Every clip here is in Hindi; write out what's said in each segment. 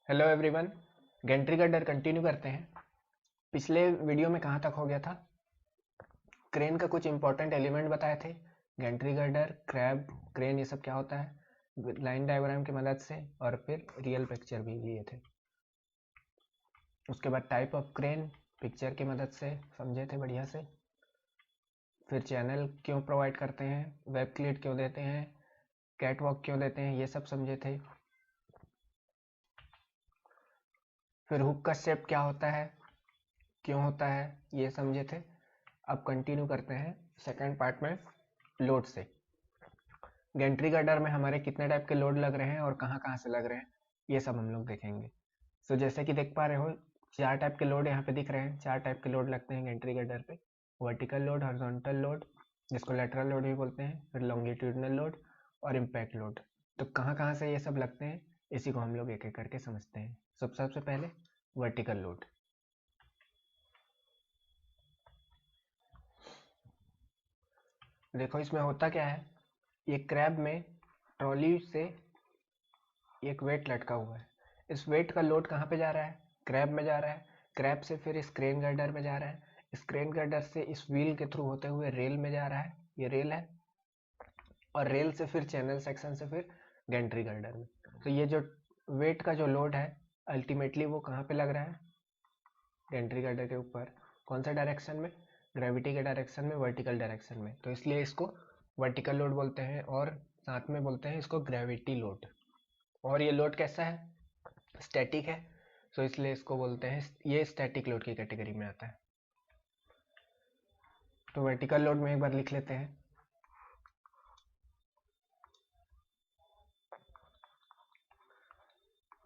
Hello everyone. Gantry girder continue करते हैं। पिछले वीडियो में कहाँ तक हो गया था? क्रेन का कुछ इंपॉर्टेंट एलिमेंट बताए थे। गेंट्री गर्डर, क्रैब, क्रेन, ये सब क्या होता है लाइन डायग्राम की मदद से, और फिर रियल पिक्चर भी लिए थे। उसके बाद टाइप ऑफ क्रेन पिक्चर की मदद से समझे थे बढ़िया से। फिर चैनल क्यों प्रोवाइड करते हैं, वेब क्लिट क्यों देते हैं, कैटवॉक क्यों देते हैं, ये सब समझे थे। फिर हुक का शेप क्या होता है, क्यों होता है, ये समझे थे। अब कंटिन्यू करते हैं सेकंड पार्ट में लोड से। गेंट्री गर्डर में हमारे कितने टाइप के लोड लग रहे हैं और कहाँ कहाँ से लग रहे हैं, ये सब हम लोग देखेंगे। सो जैसे कि देख पा रहे हो, 4 टाइप के लोड यहाँ पे दिख रहे हैं। 4 टाइप के लोड लगते हैं गेंट्री गर्डर पे। वर्टिकल लोड, हॉरिजॉन्टल लोड, जिसको लेटरल लोड भी बोलते हैं, फिर लॉन्गिट्यूडनल लोड और इम्पैक्ट लोड। तो कहाँ कहाँ से ये सब लगते हैं, इसी को हम लोग एक एक करके समझते हैं। सबसे पहले वर्टिकल लोड। देखो इसमें होता क्या है, ये क्रैब में ट्रॉली से एक वेट लटका हुआ है। इस वेट का लोड कहाँ पे जा रहा है, क्रैब में जा रहा है। क्रैब से फिर इस क्रेन गर्डर में जा रहा है। इस क्रेन गर्डर से इस व्हील के थ्रू होते हुए रेल में जा रहा है, ये रेल है। और रेल से फिर चैनल सेक्शन से फिर गेंट्री गर्डर में। तो ये जो वेट का जो लोड है, अल्टीमेटली वो कहाँ पे लग रहा है, गेंट्री गर्डर के ऊपर। कौन सा डायरेक्शन में, ग्रेविटी के डायरेक्शन में, वर्टिकल डायरेक्शन में। तो इसलिए इसको वर्टिकल लोड बोलते हैं, और साथ में बोलते हैं इसको ग्रेविटी लोड। और ये लोड कैसा है, स्टैटिक है। सो इसलिए इसको बोलते हैं, ये स्टैटिक लोड की कैटेगरी में आता है। तो वर्टिकल लोड में एक बार लिख लेते हैं।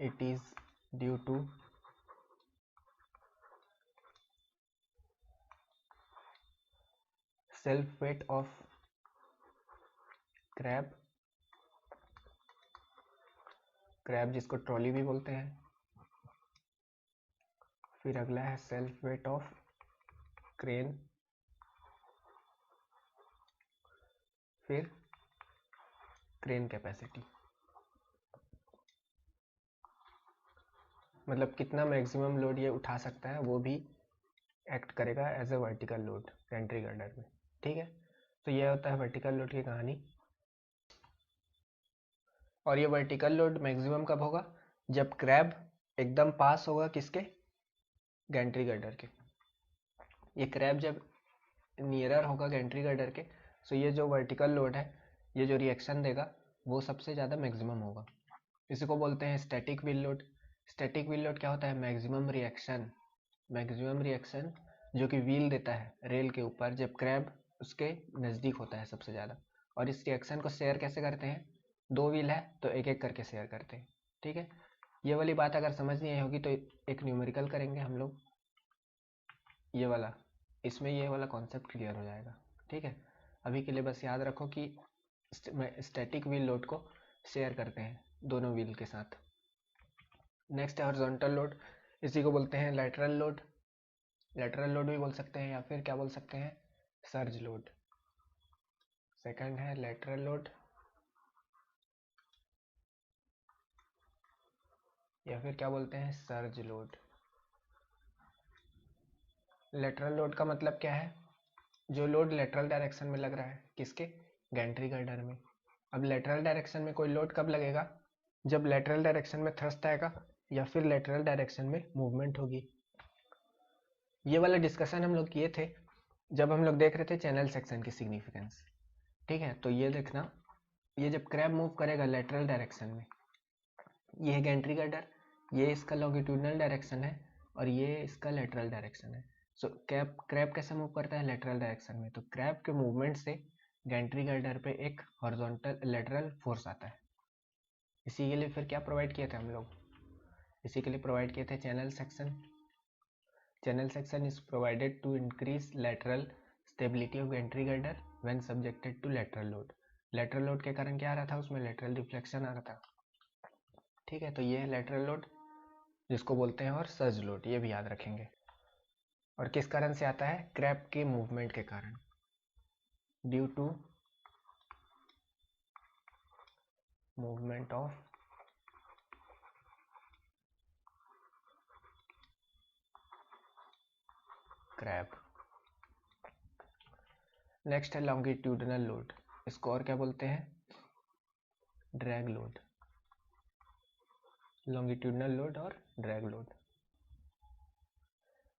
It is due to self weight of crab, crab जिसको ट्रॉली भी बोलते हैं। फिर अगला है सेल्फ वेट ऑफ क्रेन, फिर क्रेन कैपेसिटी, मतलब कितना मैक्सिमम लोड ये उठा सकता है, वो भी एक्ट करेगा as a vertical load gantry girder में। ठीक है, तो ये होता है वर्टिकल लोड की कहानी। और ये वर्टिकल लोड मैक्सिमम कब होगा, जब क्रैब एकदम पास होगा किसके, गेंट्री गर्डर के। ये क्रैब जब नियरर होगा गेंट्री गर्डर के, सो ये जो वर्टिकल लोड है, ये जो रिएक्शन देगा, वो सबसे ज़्यादा मैक्सिमम होगा। इसी को बोलते हैं static wheel load. Static wheel load क्या होता है, मैक्सिमम रिएक्शन, मैक्सिमम रिएक्शन जो कि व्हील देता है रेल के ऊपर, जब क्रैब उसके नज़दीक होता है सबसे ज़्यादा। और इस रिएक्शन को शेयर कैसे करते हैं, 2 व्हील है तो एक एक करके शेयर करते हैं। ठीक है, ये वाली बात अगर समझ नहीं आई होगी तो एक न्यूमेरिकल करेंगे हम लोग, ये वाला, इसमें ये वाला कॉन्सेप्ट क्लियर हो जाएगा। ठीक है, अभी के लिए बस याद रखो कि स्टैटिक व्हील लोड को शेयर करते हैं दोनों व्हील के साथ। नेक्स्ट है हॉरिजॉन्टल लोड, इसी को बोलते हैं लेटरल लोड। लेटरल लोड भी बोल सकते हैं, या फिर क्या बोल सकते हैं, सर्ज लोड। सेकंड है लेटरल लोड, या फिर क्या बोलते हैं, सर्ज लोड। लेटरल लोड का मतलब क्या है, जो लोड लेटरल डायरेक्शन में लग रहा है, किसके, गेंट्री गर्डर में। अब लेटरल डायरेक्शन में कोई लोड कब लगेगा, जब लेटरल डायरेक्शन में थ्रस्ट आएगा, या फिर लेटरल डायरेक्शन में मूवमेंट होगी। ये वाला डिस्कशन हम लोग किए थे जब हम लोग देख रहे थे चैनल सेक्शन की सिग्निफिकेंस। ठीक है, तो ये देखना, ये जब क्रैब मूव करेगा लेटरल डायरेक्शन में, ये है गेंट्री गर्डर, ये इसका लॉन्गिट्यूडनल डायरेक्शन है, और ये इसका लेटरल डायरेक्शन है। सो क्रैब कैसे मूव करता है, लेटरल डायरेक्शन में। तो क्रैब के मूवमेंट से गेंट्री गर्डर पे एक हॉरिजॉन्टल लेटरल फोर्स आता है। इसी के लिए फिर क्या प्रोवाइड किए थे हम लोग, इसी के लिए प्रोवाइड किए थे channel section. Channel section is provided to increase lateral stability of gantry girder when subjected to lateral load. Lateral load के कारण क्या आ रहा था, उसमें लेटरल डिफ्लेक्शन आ रहा था। ठीक है, तो ये है लेटरल लोड जिसको बोलते हैं, और सर्ज लोड ये भी याद रखेंगे। और किस कारण से आता है, क्रैब के मूवमेंट के कारण, due to movement of crab. Next है लॉन्गिट्यूडनल लोड, इसको और क्या बोलते हैं? Drag load. लॉन्गिट्यूडनल लोड और ड्रैग लोड।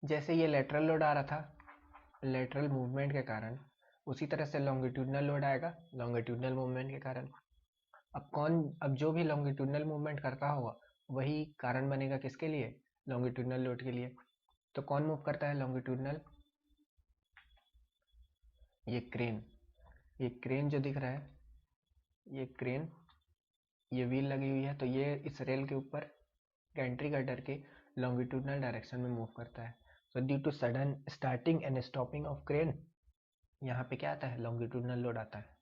जैसे ये लेटरल लोड आ रहा था लेटरल मूवमेंट के कारण, उसी तरह से लॉन्गिट्यूडनल लोड आएगा लॉन्गिट्यूडनल मूवमेंट के कारण। अब जो भी लॉन्गिट्यूडनल मूवमेंट करता होगा वही कारण बनेगा किसके लिए? लॉन्गिट्यूडनल लोड के लिए। तो कौन मूव करता है लॉन्गिट्यूडनल? ये क्रेन जो दिख रहा है, ये क्रेन, ये व्हील लगी हुई है, तो ये इस रेल के ऊपर गैंट्री गर्डर के लॉन्गिट्यूडनल डायरेक्शन में मूव करता है। So due to sudden starting and stopping of crane, यहाँ पे क्या आता है? लॉन्गिट्यूडनल लोड आता है।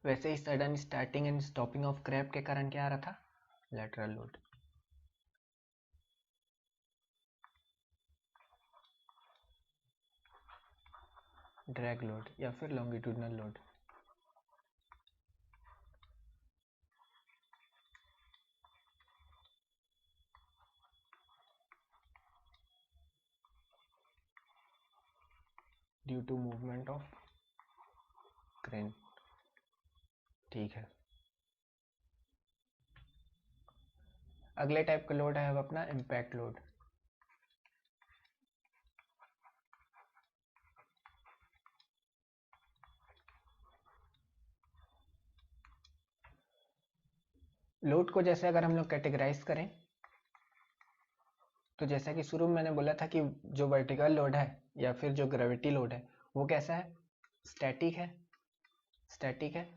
वैसे ही sudden starting and stopping of crab के कारण क्या आ रहा था? Lateral load. ड्रैग लोड या फिर longitudinal load. Due to movement of crane. ठीक है, अगले टाइप का लोड है अब अपना इम्पैक्ट लोड। लोड को जैसे अगर हम लोग कैटेगराइज करें, तो जैसा कि शुरू में मैंने बोला था कि जो वर्टिकल लोड है या फिर जो ग्रेविटी लोड है वो कैसा है? स्टैटिक है।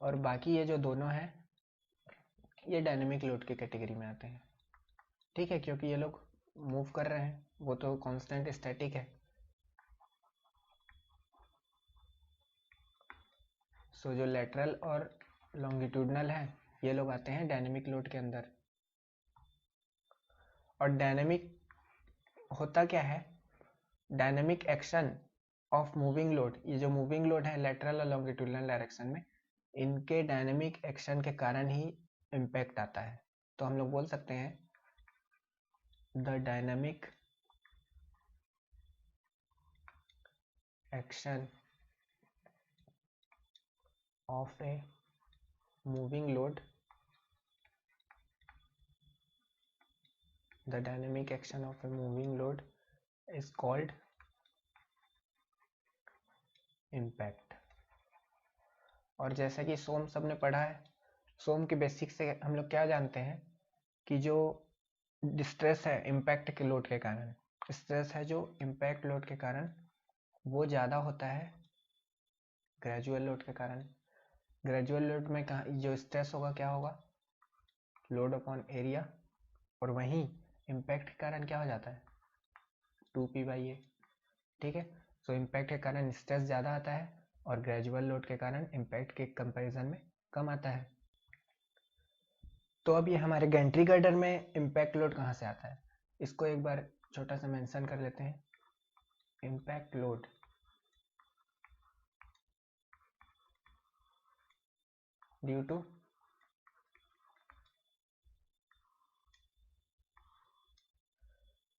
और बाकी ये जो दोनों है ये डायनेमिक लोड की कैटेगरी में आते हैं। ठीक है, क्योंकि ये लोग मूव कर रहे हैं, वो तो कांस्टेंट स्टैटिक है। सो जो लेटरल और लॉन्गिट्यूडनल है ये लोग आते हैं डायनेमिक लोड के अंदर। और डायनेमिक होता क्या है? Dynamic action of moving load, ये जो मूविंग लोड है लेटरल और लॉन्गिट्यूडनल डायरेक्शन में, इनके डायनेमिक एक्शन के कारण ही इम्पैक्ट आता है। तो हम लोग बोल सकते हैं the dynamic action of a moving load, the dynamic action of a moving load is called impact। और जैसा कि सोम सबने पढ़ा है, सोम के बेसिक से हम लोग क्या जानते हैं कि जो स्ट्रेस है इम्पैक्ट के लोड के कारण, स्ट्रेस है जो इम्पैक्ट लोड के कारण वो ज़्यादा होता है ग्रेजुअल लोड के कारण। ग्रेजुअल लोड में कहाँ जो स्ट्रेस होगा क्या होगा? Load upon area. और वहीं इम्पैक्ट के कारण क्या हो जाता है? 2p/a। ठीक है, सो इम्पैक्ट के कारण स्ट्रेस ज़्यादा आता है और ग्रेजुअल लोड के कारण इम्पैक्ट के कंपैरिजन में कम आता है। तो अब ये हमारे गैंट्री गर्डर में इम्पैक्ट लोड कहाँ से आता है, इसको एक बार छोटा सा मेंशन कर लेते हैं। Impact load due to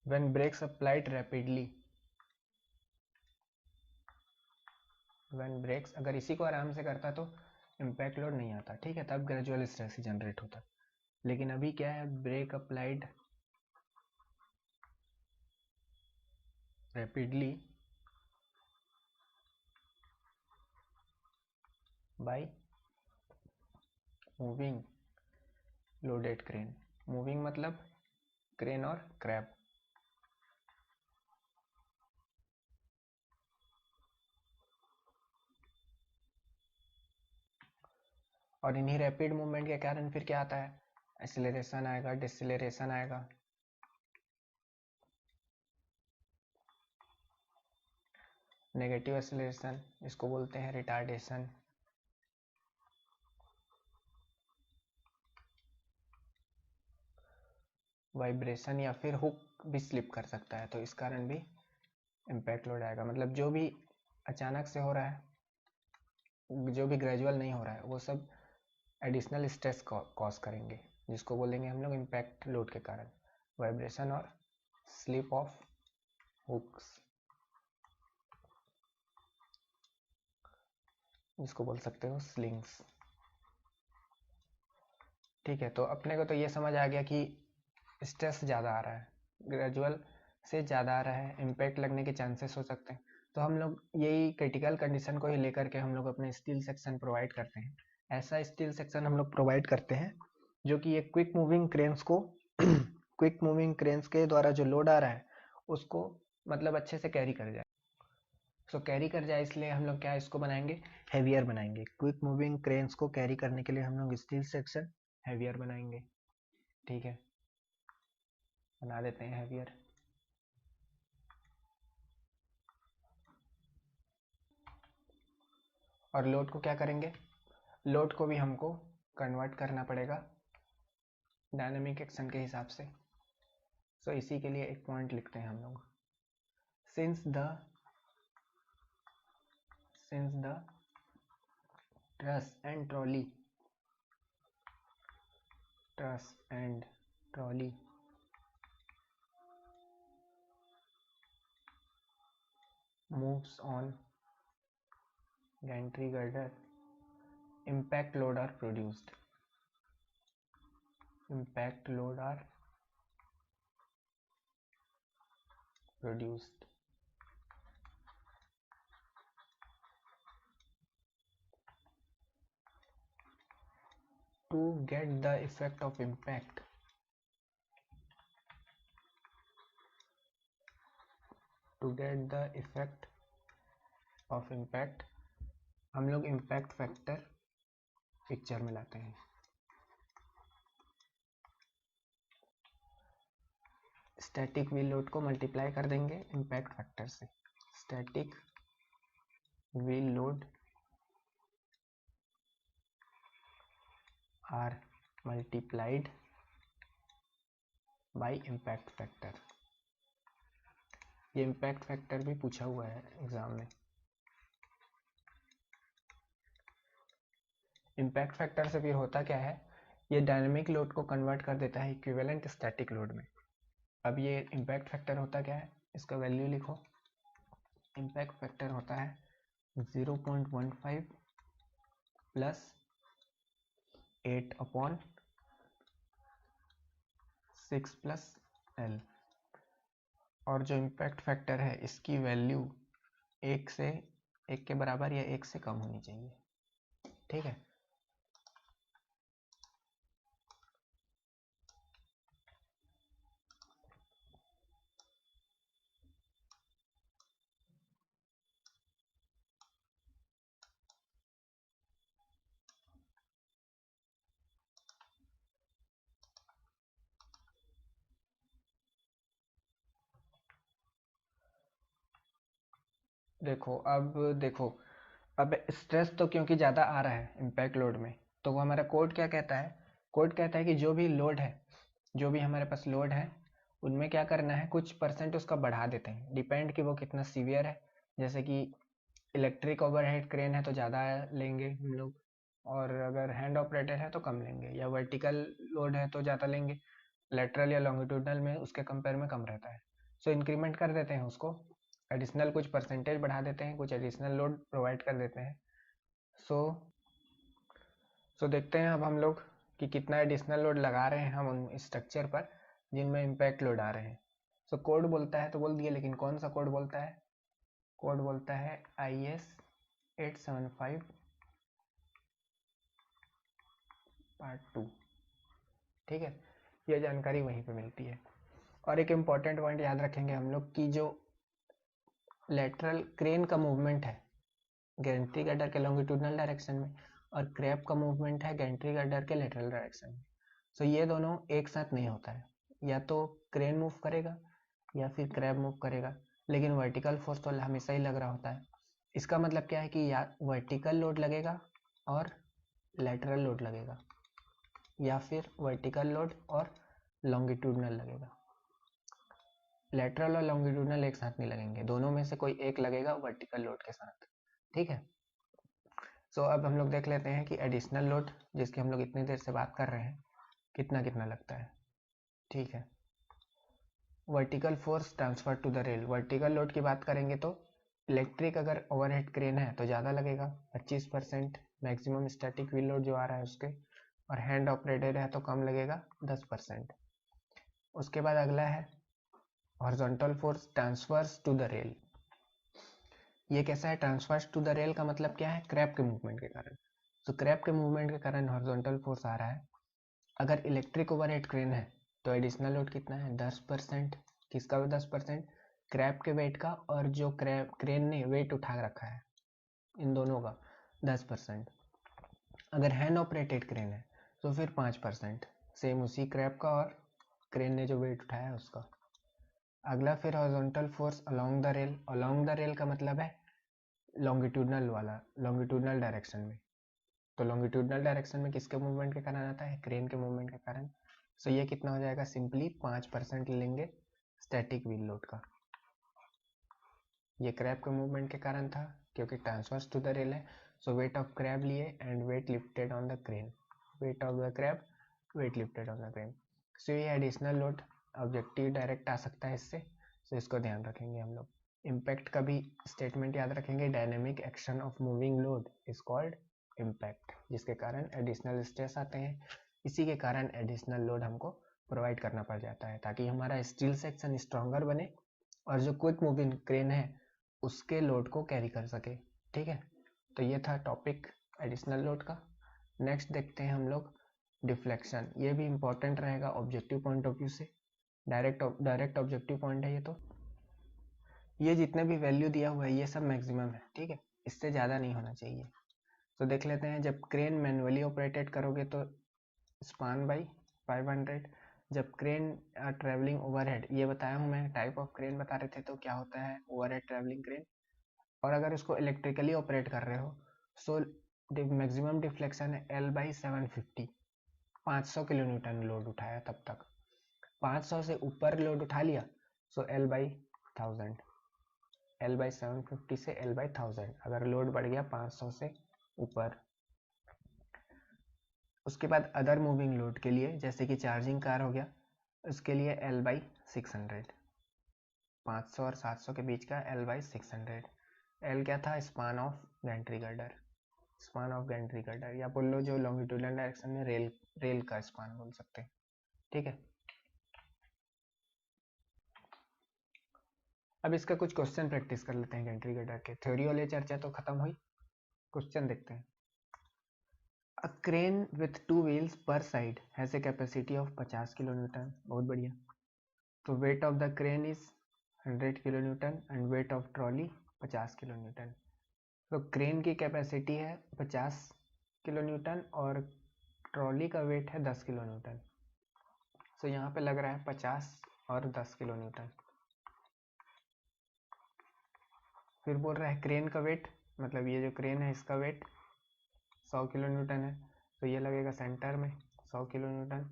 when brakes applied rapidly. When brakes अगर इसी को आराम से करता तो इम्पैक्ट लोड नहीं आता, ठीक है, तब ग्रेजुअल स्ट्रेस ही जनरेट होता। लेकिन अभी क्या है? Brake applied rapidly by moving loaded crane. Moving मतलब क्रेन और क्रैब। और इन्हीं रैपिड मूवमेंट के कारण फिर क्या आता है? एक्सीलरेशन आएगा, डिसलेरेशन आएगा। नेगेटिव एक्सीलरेशन, इसको बोलते हैं रिटार्डेशन। वाइब्रेशन या फिर हुक भी स्लिप कर सकता है, तो इस कारण भी इम्पैक्ट लोड आएगा। मतलब जो भी अचानक से हो रहा है, जो भी ग्रेजुअल नहीं हो रहा है, वो सब एडिशनल स्ट्रेस कॉज करेंगे, जिसको बोलेंगे हम लोग इम्पैक्ट लोड के कारण। वाइब्रेशन और स्लिप ऑफ हुक्स, जिसको बोल सकते हो स्लिंग्स। ठीक है, तो अपने को तो ये समझ आ गया कि स्ट्रेस ज़्यादा आ रहा है, ग्रेजुअल से ज़्यादा आ रहा है, इम्पैक्ट लगने के चांसेस हो सकते हैं। तो हम लोग यही क्रिटिकल कंडीशन को ही लेकर के हम लोग अपने स्टील सेक्शन प्रोवाइड करते हैं। ऐसा स्टील सेक्शन हम लोग प्रोवाइड करते हैं जो कि ये क्विक मूविंग क्रेन्स को क्विक मूविंग क्रेन्स के द्वारा जो लोड आ रहा है उसको मतलब अच्छे से कैरी कर जाए। सो कैरी कर जाए, इसलिए हम लोग क्या इसको बनाएंगे, हैवियर बनाएंगे। क्विक मूविंग क्रेन्स को कैरी करने के लिए हम लोग स्टील सेक्शन हैवियर बनाएंगे। ठीक है, बना देते हैं हैवियर। और लोड को क्या करेंगे, लोड को भी हमको कन्वर्ट करना पड़ेगा डायनेमिक एक्शन के हिसाब से। सो इसी के लिए एक पॉइंट लिखते हैं हम लोग, since the truss and trolley moves on gantry girder, impact load are produced. To get the effect of impact, हम लोग इम्पैक्ट फैक्टर पिक्चर में लाते हैं। स्टैटिक व्हील लोड को मल्टीप्लाई कर देंगे इम्पैक्ट फैक्टर से। Static wheel load are multiplied by impact factor. ये इम्पैक्ट फैक्टर भी पूछा हुआ है एग्जाम में। इम्पैक्ट फैक्टर से भी होता क्या है, ये डायनेमिक लोड को कन्वर्ट कर देता है इक्विवेलेंट स्टैटिक लोड में। अब ये इम्पैक्ट फैक्टर होता क्या है, इसका वैल्यू लिखो। इम्पैक्ट फैक्टर होता है 0.15 प्लस 8/6 प्लस L। और जो इम्पैक्ट फैक्टर है इसकी वैल्यू 1 के बराबर या 1 से कम होनी चाहिए। ठीक है, देखो अब स्ट्रेस तो क्योंकि ज़्यादा आ रहा है इम्पैक्ट लोड में, तो वो हमारा कोड क्या कहता है, कोड कहता है कि जो भी लोड है, जो भी हमारे पास लोड है उनमें क्या करना है, कुछ परसेंट उसका बढ़ा देते हैं, डिपेंड कि वो कितना सीवियर है। जैसे कि इलेक्ट्रिक ओवरहेड क्रेन है तो ज़्यादा लेंगे हम लोग, और अगर हैंड ऑपरेटेड है तो कम लेंगे, या वर्टिकल लोड है तो ज़्यादा लेंगे, लेटरल या लॉन्गिट्यूडनल में उसके कंपेयर में कम रहता है। सो इंक्रीमेंट कर देते हैं उसको, एडिशनल कुछ परसेंटेज बढ़ा देते हैं, कुछ एडिशनल लोड प्रोवाइड कर देते हैं। सो देखते हैं अब हम लोग कि कितना एडिशनल लोड लगा रहे हैं हम उन स्ट्रक्चर पर जिनमें इम्पैक्ट लोड आ रहे हैं। सो कोड बोलता है तो बोल दिया, लेकिन कौन सा कोड बोलता है, कोड बोलता है IS 875 पार्ट 2। ठीक है, यह जानकारी वहीं पे मिलती है। और एक इम्पॉर्टेंट पॉइंट याद रखेंगे हम लोग कि जो लेटरल क्रेन का मूवमेंट है गैंट्री गर्डर के लॉन्गिट्यूडनल डायरेक्शन में, और क्रैब का मूवमेंट है गैंट्री गर्डर के लेटरल डायरेक्शन में। सो ये दोनों एक साथ नहीं होता है, या तो क्रेन मूव करेगा या फिर क्रैब मूव करेगा, लेकिन वर्टिकल फोर्स तो हमेशा ही लग रहा होता है। इसका मतलब क्या है कि या वर्टिकल लोड लगेगा और लेटरल लोड लगेगा, या फिर वर्टिकल लोड और लॉन्गिट्यूडनल लगेगा। लेटरल और लॉन्गिट्यूडनल एक साथ नहीं लगेंगे, दोनों में से कोई एक लगेगा वर्टिकल लोड के साथ। ठीक है, सो अब हम लोग देख लेते हैं कि एडिशनल लोड जिसकी हम लोग इतनी देर से बात कर रहे हैं कितना कितना लगता है। ठीक है, vertical force transfer to the rail, vertical load की बात करेंगे तो इलेक्ट्रिक अगर ओवरहेड क्रेन है तो ज़्यादा लगेगा 25% मैक्सिमम स्टैटिक व्हील लोड जो आ रहा है उसके, और हैंड ऑपरेटेड है तो कम लगेगा 10%। उसके बाद अगला है horizontal force transfers to the rail. ये कैसा है? ट्रांसफर्स टू द रेल का मतलब क्या है? क्रैब के मूवमेंट के कारण। तो क्रैब के मूवमेंट के कारण हॉरिजॉन्टल फोर्स आ रहा है। अगर इलेक्ट्रिक ओवरहेड क्रेन है तो एडिशनल लोड कितना है? 10%। किसका? 10%, क्रैब के वेट का, और जो क्रेन ने वेट उठा रखा है इन दोनों का 10%। अगर हैंड ऑपरेटेड क्रेन है तो फिर 5%, सेम उसी क्रैब का और क्रेन ने जो वेट उठाया है उसका। अगला फिर horizontal force along the rail. Along the rail का मतलब है लॉन्गिट्यूडनल वाला, लॉन्गिट्यूडनल डायरेक्शन में। तो लॉन्गिट्यूडनल डायरेक्शन में किसके मूवमेंट के कारण आता है? क्रेन के मूवमेंट के कारण। सो ये कितना हो जाएगा? सिंपली 5% लेंगे स्टैटिक व्हील लोड का। ये क्रैब के मूवमेंट के कारण था क्योंकि ट्रांसवर्स टू द रेल है। सो वेट ऑफ क्रैब लिए and weight lifted on the crane, weight of the crab, weight lifted on the crane. So ये एडिशनल लोड ऑब्जेक्टिव डायरेक्ट आ सकता है इससे, सो इसको ध्यान रखेंगे हम लोग। इम्पैक्ट का भी स्टेटमेंट याद रखेंगे, dynamic action of moving load is called impact, जिसके कारण एडिशनल स्ट्रेस आते हैं। इसी के कारण एडिशनल लोड हमको प्रोवाइड करना पड़ जाता है ताकि हमारा स्टील सेक्शन स्ट्रॉन्गर बने और जो क्विक मूविंग क्रेन है उसके लोड को कैरी कर सके। ठीक है, तो ये था टॉपिक एडिशनल लोड का। नेक्स्ट देखते हैं हम लोग डिफ्लेक्शन। ये भी इंपॉर्टेंट रहेगा ऑब्जेक्टिव पॉइंट ऑफ व्यू से, डायरेक्ट ऑब्जेक्टिव पॉइंट है ये। तो ये जितने भी वैल्यू दिया हुआ है ये सब मैक्सिमम है, ठीक है, इससे ज़्यादा नहीं होना चाहिए। तो देख लेते हैं, जब क्रेन मैनुअली ऑपरेटेड करोगे तो स्पान बाई 500। जब क्रेन ट्रेवलिंग ओवरहेड, ये बताया हूँ मैं, टाइप ऑफ क्रेन बता रहे थे, तो क्या होता है ओवरहेड ट्रेवलिंग क्रेन। और अगर इसको इलेक्ट्रिकली ऑपरेट कर रहे हो सो मैक्सिमम डिफ्लेक्शन है L/750, 500 किलो न्यूटन लोड उठाया तब तक। 500 से ऊपर लोड उठा लिया सो L/1000, L/750 से L/1000 अगर लोड बढ़ गया 500 से ऊपर। उसके बाद अदर मूविंग लोड के लिए जैसे कि चार्जिंग कार हो गया, उसके लिए L/600, 500 और 700 के बीच का L/600। L क्या था? Span of Gentry girder, span of Gentry girder, या बोल लो जो लॉन्गिट्यूडनल डायरेक्शन में रेल का स्पान बोल सकते हैं। ठीक है, अब इसका कुछ क्वेश्चन प्रैक्टिस कर लेते हैं गैंट्री गर्डर के। थ्योरी वाली चर्चा तो खत्म हुई, क्वेश्चन देखते हैं। अ क्रेन विथ 2 wheels पर side has a capacity of 50 kilo Newton. बहुत बढ़िया। तो wait of the crane is 100 kilo newton and weight of trolley 50 kilo Newton. तो क्रेन की कैपेसिटी है 50 किलो न्यूटन और ट्रॉली का वेट है 10 किलो न्यूटन। तो यहाँ पे लग रहा है 50 और 10 किलो न्यूटन। फिर बोल रहा है क्रेन का वेट, मतलब ये जो क्रेन है इसका वेट 100 किलो न्यूटन है, तो ये लगेगा सेंटर में 100 kilo newton.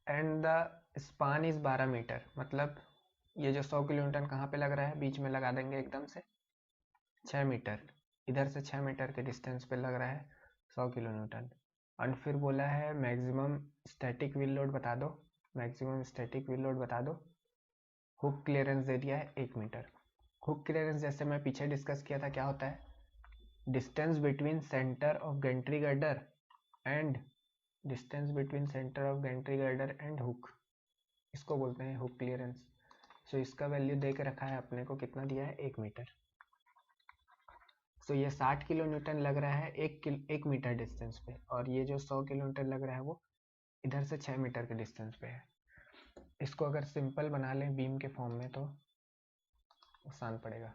And the span is 12 metre, मतलब ये जो 100 किलो न्यूटन कहाँ पे लग रहा है? बीच में लगा देंगे एकदम से 6 मीटर, इधर से 6 मीटर के डिस्टेंस पे लग रहा है 100 किलो न्यूटन। और फिर बोला है मैक्सिमम स्टैटिक व्हील लोड बता दो, मैक्सिमम स्टैटिक व्हील लोड बता दो। हुक क्लियरेंस दे दिया है 1 मीटर। हुक क्लियरेंस जैसे मैं पीछे डिस्कस किया था क्या होता है? Distance between centre of Gentry girder and distance between centre of Gentry girder and hook, इसको बोलते हैं हुक क्लियरेंस। सो इसका वैल्यू दे के रखा है अपने को, कितना दिया है? 1 मीटर। सो ये 60 किलो न्यूटन लग रहा है 1 मीटर डिस्टेंस पे, और ये जो 100 किलो न्यूटन लग रहा है वो इधर से 6 मीटर के डिस्टेंस पे है। इसको अगर सिंपल बना लें बीम के फॉर्म में तो आसान पड़ेगा।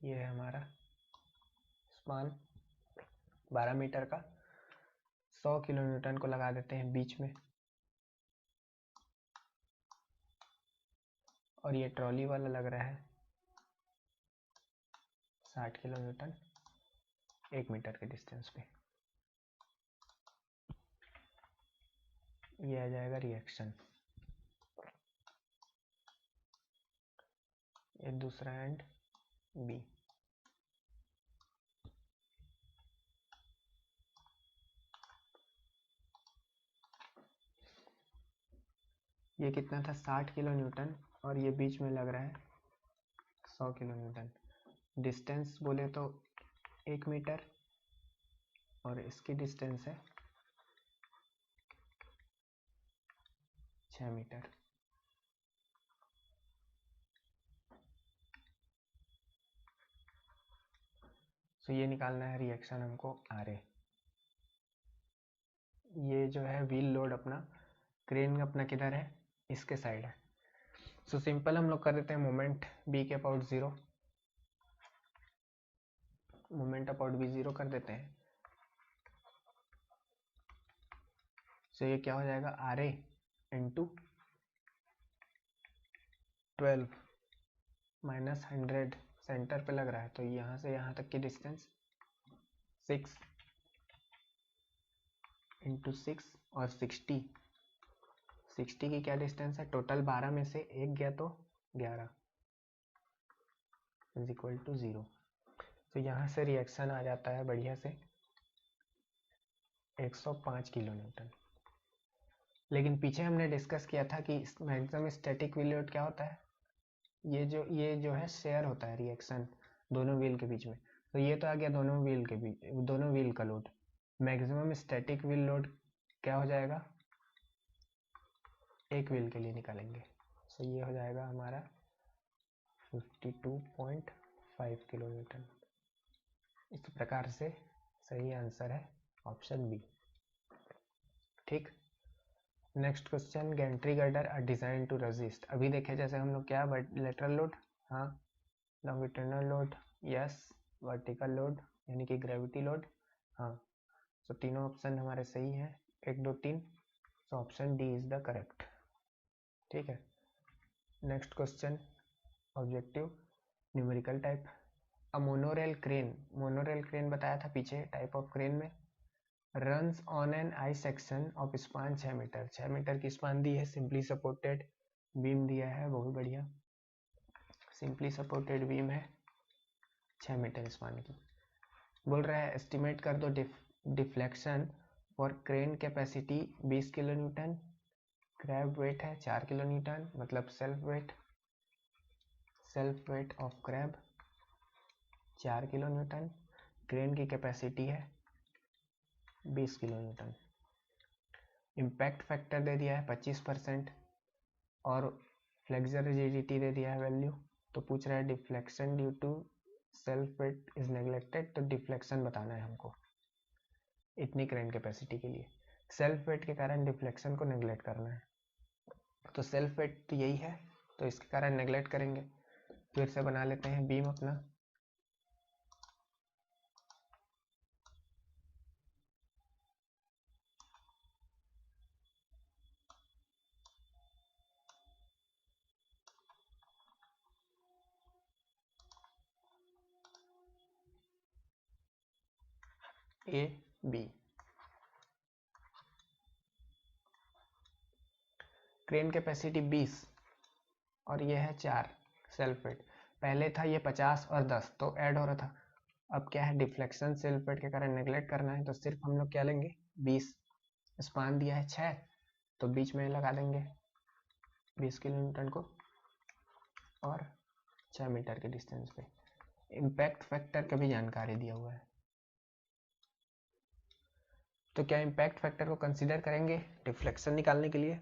ये है हमारा स्पान 12 मीटर का, 100 किलो न्यूटन को लगा देते हैं बीच में, और ये ट्रॉली वाला लग रहा है 60 किलो न्यूटन 1 मीटर के डिस्टेंस पे। ये आ जाएगा रिएक्शन। ये दूसरा एंड बी। ये कितना था 60 किलो न्यूटन और ये बीच में लग रहा है 100 किलो न्यूटन। डिस्टेंस बोले तो 1 मीटर और इसकी डिस्टेंस है 6 मीटर। तो ये निकालना है रिएक्शन हमको आर ए। ये जो है व्हील लोड अपना क्रेन अपना किधर है, इसके साइड है। सो सिंपल हम लोग कर देते हैं मोमेंट बी के अबाउट 0, मोमेंट अबाउट बी 0 कर देते हैं। सो ये क्या हो जाएगा R A into 12 minus 100, centre पे लग रहा है तो यहाँ से यहाँ तक की डिस्टेंस 6 इंटू 6 और 60 की क्या डिस्टेंस है, टोटल 12 में से एक गया तो 11 इज इक्वल टू 0। तो यहाँ से रिएक्शन आ जाता है बढ़िया से 105 किलो न्यूटन। लेकिन पीछे हमने डिस्कस किया था कि मैक्सिमम स्टैटिक व्हील लोड क्या होता है, ये जो है शेयर होता है रिएक्शन दोनों व्हील के बीच में। तो ये तो आ गया दोनों व्हील के बीच, दोनों व्हील का load. Maximum static wheel load क्या हो जाएगा, एक व्हील के लिए निकालेंगे। सो ये हो जाएगा हमारा 52.5 किलो न्यूटन। इस प्रकार से सही आंसर है ऑप्शन बी। ठीक, next question, gantry girder are design to resist. अभी देखे जैसे हम लोग क्या, लेटरल लोड, हाँ, longitudinal load, yes, vertical load यानी कि ग्रेविटी लोड, हाँ। सो तीनों ऑप्शन हमारे सही हैं, 1 2 3। So option D is the correct. ठीक है, next question, objective numerical type. A monorail crane बताया था पीछे टाइप ऑफ क्रेन में, runs on an I section of span 6 metre, 6 metre की स्पान दी है, सिंपली सपोर्टेड बीम दिया है, बहुत बढ़िया, सिंपली सपोर्टेड बीम है 6 मीटर स्पान की। बोल रहा है एस्टिमेट कर दो deflection for crane capacity 20 kilo newton, crab weight है 4 किलो न्यूटन, मतलब self weight of crab 4 kilo newton, crane की कैपेसिटी है 20 किलो न्यूटन। इम्पैक्ट फैक्टर दे दिया है 25% और फ्लेक्सर रिजिडिटी दे दिया है वैल्यू। तो पूछ रहा है deflection due to self weight is neglected, तो डिफ्लेक्शन बताना है हमको इतनी क्रेन कैपेसिटी के लिए। सेल्फ वेट के कारण डिफ्लेक्शन को नेग्लेक्ट करना है, तो सेल्फ वेट तो यही है, तो इसके कारण नेग्लेक्ट करेंगे। फिर से बना लेते हैं बीम अपना, ए बी। क्रेन कैपेसिटी 20 और ये है 4 सेल्फ वेट। पहले था ये 50 और 10 तो ऐड हो रहा था, अब क्या है डिफ्लेक्शन सेल्फ वेट के कारण नेग्लेक्ट करना है, तो सिर्फ हम लोग क्या लेंगे 20, स्पान दिया है 6 तो बीच में लगा देंगे 20 किलो न्यूटन को और 6 मीटर के डिस्टेंस पे। इम्पैक्ट फैक्टर का भी जानकारी दिया हुआ है, तो क्या इम्पैक्ट फैक्टर को कंसीडर करेंगे डिफ्लेक्शन निकालने के लिए,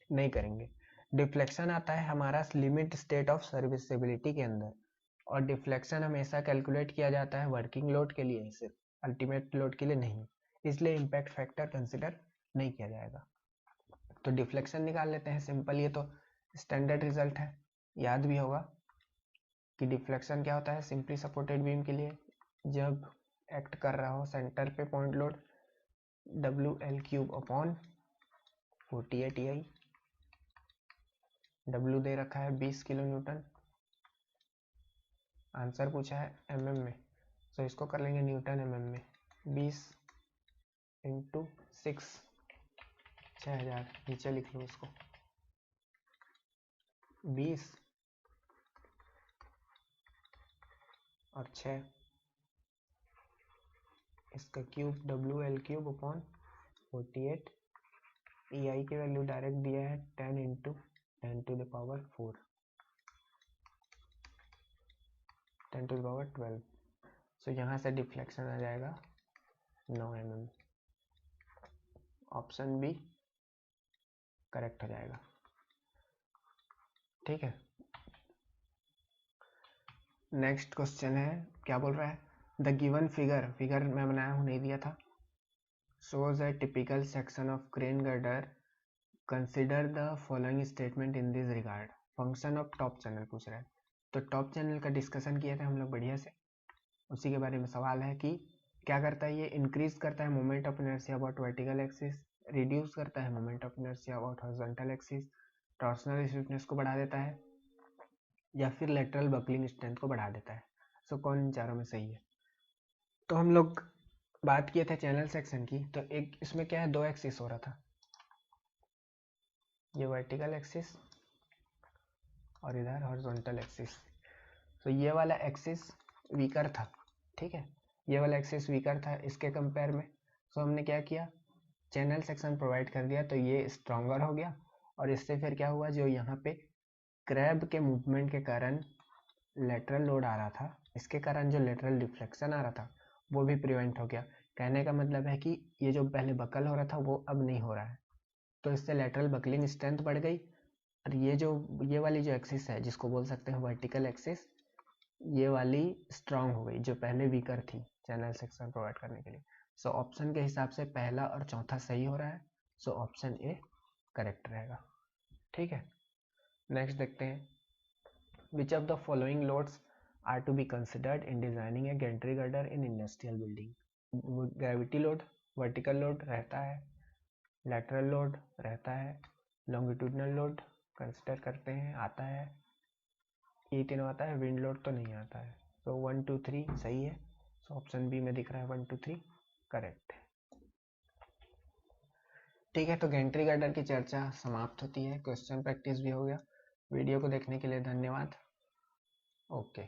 नहीं करेंगे। डिफ्लेक्शन आता है हमारा लिमिट स्टेट ऑफ सर्विसेबिलिटी के अंदर, और डिफ्लेक्शन हमेशा कैलकुलेट किया जाता है वर्किंग लोड के लिए, सिर्फ अल्टीमेट लोड के लिए नहीं, इसलिए इम्पैक्ट फैक्टर कंसिडर नहीं किया जाएगा। तो डिफ्लेक्शन निकाल लेते हैं सिंपल, ये तो स्टैंडर्ड रिजल्ट है, याद भी होगा कि डिफ्लेक्शन क्या होता है सिंपली सपोर्टेड बीम के लिए, जब एक्ट कर रहा हो सेंटर पे point load WL³ upon 48 EI, W दे रखा है 20 किलो न्यूटन, आंसर पूछा है mm में, तो इसको कर लेंगे न्यूटन mm में, 20 इंटू 6 6000, नीचे लिख लो इसको 20 और 6 इसका क्यूब WL³ अपॉन 48 ई आई की वैल्यू डायरेक्ट दिया है 10 इंटू 10⁴, 10⁻12। सो यहाँ से डिफ्लेक्शन आ जाएगा 9 mm। ऑप्शन बी करेक्ट हो जाएगा। ठीक है, नेक्स्ट क्वेश्चन है, क्या बोल रहा है, द गिवन फिगर मैं बनाया हूँ, नहीं दिया था, shows a typical section of crane girder, consider the following statement in this regard। Function of top channel पूछ रहा है, तो टॉप चैनल का डिस्कशन किया था हम लोग बढ़िया से, उसी के बारे में सवाल है कि क्या करता है ये, इंक्रीज करता है moment of inertia about vertical axis, reduce करता है moment of inertia about horizontal axis, torsional stiffness को बढ़ा देता है, या फिर लेटरल बकलिंग स्ट्रेंथ को बढ़ा देता है। सो कौन इन चारों में सही है? तो हम लोग बात किए थे चैनल सेक्शन की, तो एक इसमें क्या है, दो एक्सिस हो रहा था, ये वर्टिकल एक्सिस और इधर हॉरिजॉन्टल एक्सिस। तो ये वाला एक्सिस वीकर था, ठीक है, ये वाला एक्सिस वीकर था इसके कंपेयर में। सो हमने क्या किया, चैनल सेक्शन प्रोवाइड कर दिया, तो ये स्ट्रॉन्गर हो गया, और इससे फिर क्या हुआ, जो यहाँ पे क्रैब के मूवमेंट के कारण लेटरल लोड आ रहा था, इसके कारण जो लेटरल डिफ्लेक्शन आ रहा था वो भी प्रिवेंट हो गया। कहने का मतलब है कि ये जो पहले बकल हो रहा था वो अब नहीं हो रहा है, तो इससे लेटरल बकलिंग स्ट्रेंथ बढ़ गई। और ये वाली जो एक्सिस है, जिसको बोल सकते हैं वर्टिकल एक्सिस, ये वाली स्ट्रांग हो गई, जो पहले वीकर थी चैनल सेक्शन प्रोवाइड करने के लिए। सो ऑप्शन के हिसाब से पहला और चौथा सही हो रहा है, सो ऑप्शन ए करेक्ट रहेगा। ठीक है, नेक्स्ट देखते हैं, which of the following loads are to be considered in designing a gantry girder in industrial building. Gravity load, vertical load रहता है, लैटरल लोड रहता है, लॉन्गिट्यूडनल लोड कंसिडर करते हैं, आता है, ये तीनों आता है, विंड लोड तो नहीं आता है। तो 1 2 3 सही है, सो ऑप्शन बी में दिख रहा है 1 2 3 करेक्ट। ठीक है, तो गैंट्री गर्डर की चर्चा समाप्त होती है, क्वेश्चन प्रैक्टिस भी हो गया। वीडियो को देखने के लिए धन्यवाद। ओके।